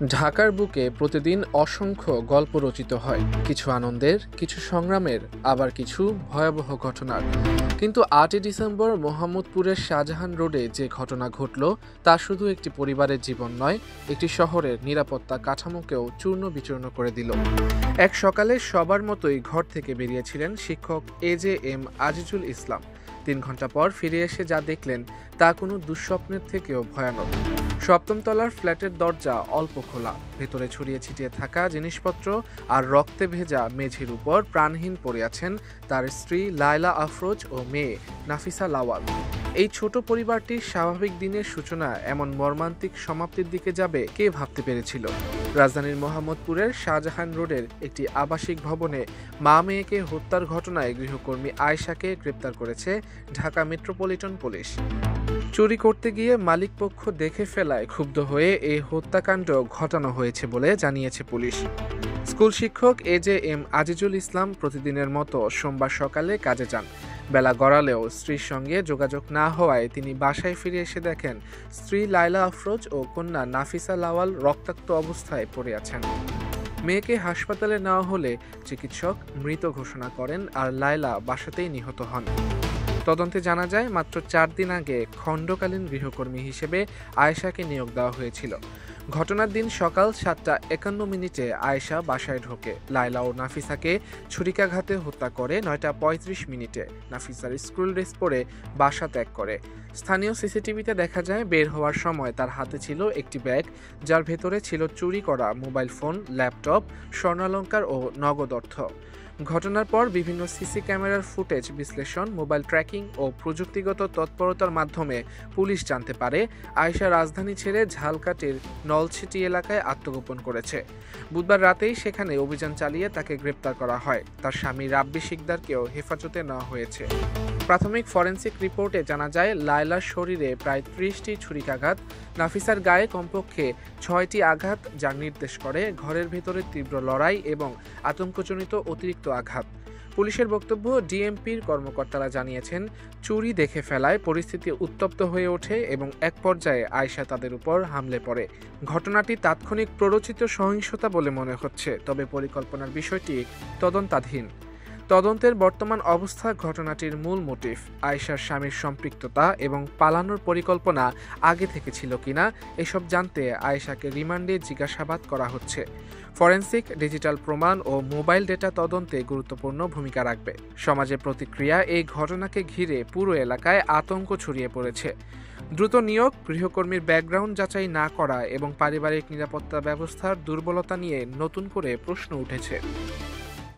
ঢাকার বুকে প্রতিদিন অসংখ্য গল্প রচিত হয়, কিছু আনন্দের, কিছু সংগ্রামের, আবার কিছু ভয়াবহ ঘটনার। কিন্তু ৮ই ডিসেম্বর মোহাম্মদপুরের শাহজাহান রোডে যে ঘটনা ঘটল তা শুধু একটি পরিবারের জীবন নয়, একটি শহরের নিরাপত্তা কাঠামোকেও চূর্ণ বিচূর্ণ করে দিল। এক সকালে সবার মতোই ঘর থেকে বেরিয়েছিলেন শিক্ষক এজেএম আজিজুল ইসলাম। ৩ ঘন্টা পর ফিরে এসে যা দেখলেন তা কোনো দুঃস্বপ্নের থেকেও ভয়ানক। সপ্তম তলার ফ্ল্যাটের দরজা অল্প খোলা, ভেতরে ছড়িয়ে ছিটিয়ে থাকা জিনিসপত্র আর রক্তে ভেজা মেঝের উপর প্রাণহীন পড়ে আছেন তার স্ত্রী লায়লা আফরোজ ও মেয়ে নাফিসা লাওয়াল। এই ছোট পরিবারটির স্বাভাবিক দিনের সূচনা এমন মর্মান্তিক সমাপ্তির দিকে যাবে কে ভাবতে পেরেছিল। রাজধানীর মোহাম্মদপুরের শাহজাহান রোডের একটি আবাসিক ভবনে মা মেয়েকে হত্যার ঘটনায় গৃহকর্মী আয়েশাকে গ্রেপ্তার করেছে ঢাকা মেট্রোপলিটন পুলিশ। চুরি করতে গিয়ে মালিকপক্ষ দেখে ফেলায় ক্ষুব্ধ হয়ে এই হত্যাকাণ্ড ঘটানো হয়েছে বলে জানিয়েছে পুলিশ। স্কুল শিক্ষক এজেএম আজিজুল ইসলাম প্রতিদিনের মতো সোমবার সকালে কাজে যান। বেলা গড়ালেও স্ত্রীর সঙ্গে যোগাযোগ না হওয়ায় তিনি বাসায় ফিরে এসে দেখেন স্ত্রী লায়লা আফরোজ ও কন্যা নাফিসা লাওয়াল রক্তাক্ত অবস্থায় পড়ে আছেন। মেয়েকে হাসপাতালে নেওয়া হলে চিকিৎসক মৃত ঘোষণা করেন আর লায়লা বাসাতেই নিহত হন। তদন্তে জানা যায় মাত্র ৪ দিন আগে খণ্ডকালীন গৃহকর্মী হিসেবে আয়েশাকে নিয়োগ দেওয়া হয়েছিল। ঘটনার দিন সকাল ৭টা৫১ আয়েশা বাসায় ঢোকে। লায়লা ও নাফিসাকে ছুরিকাঘাতে হত্যা করে ৯টা৩৫ নাফিসার স্কুল ড্রেস পরে বাসা ত্যাগ করে। স্থানীয় সিসিটিভিতে দেখা যায় বের হওয়ার সময় তার হাতে ছিল একটি ব্যাগ, যার ভেতরে ছিল চুরি করা মোবাইল ফোন, ল্যাপটপ, স্বর্ণালংকার ও নগদ অর্থ। ঘটনার পর বিভিন্ন সিসি ক্যামেরার ফুটেজ বিশ্লেষণ, মোবাইল ট্র্যাকিং ও প্রযুক্তিগত তৎপরতার মাধ্যমে পুলিশ জানতে পারে আয়েশা রাজধানী ছেড়ে ঝালকাঠির নলছিটি এলাকায় আত্মগোপন করেছে। বুধবার রাতেই সেখানে অভিযান চালিয়ে তাকে গ্রেপ্তার করা হয়। তার স্বামী রাব্বি শিকদারকেও হেফাজতে নেওয়া হয়েছে। প্রাথমিক ফরেনসিক রিপোর্টে জানা যায় লায়লার শরীরে প্রায় ৩০টি ছুরিকাঘাত, নাফিসার গায়ে কমপক্ষে ৬টি আঘাত, যা নির্দেশ করে ঘরের ভেতরে তীব্র লড়াই এবং আতঙ্কজনিত অতিরিক্ত আঘাত। পুলিশের বক্তব্য, ডিএমপির কর্মকর্তারা জানিয়েছেন চুরি দেখে ফেলায় পরিস্থিতি উত্তপ্ত হয়ে ওঠে এবং এক পর্যায়ে আয়েশা তাদের উপর হামলে পড়ে। ঘটনাটি তাৎক্ষণিক প্ররোচিত সহিংসতা বলে মনে হচ্ছে, তবে পরিকল্পনার বিষয়টি তদন্তাধীন। তদন্তের বর্তমান অবস্থা ঘটনাটির মূল মোটিভ, আয়েশার স্বামীর সম্পৃক্ততা এবং পালানোর পরিকল্পনা আগে থেকে ছিল কিনা এসব জানতে আয়েশাকে রিমান্ডে জিজ্ঞাসাবাদ করা হচ্ছে। ফরেনসিক, ডিজিটাল প্রমাণ ও মোবাইল ডেটা তদন্তে গুরুত্বপূর্ণ ভূমিকা রাখবে। সমাজের প্রতিক্রিয়া এই ঘটনাকে ঘিরে পুরো এলাকায় আতঙ্ক ছড়িয়ে পড়েছে। দ্রুত নিয়োগ, গৃহকর্মীর ব্যাকগ্রাউন্ড যাচাই না করা এবং পারিবারিক নিরাপত্তা ব্যবস্থার দুর্বলতা নিয়ে নতুন করে প্রশ্ন উঠেছে।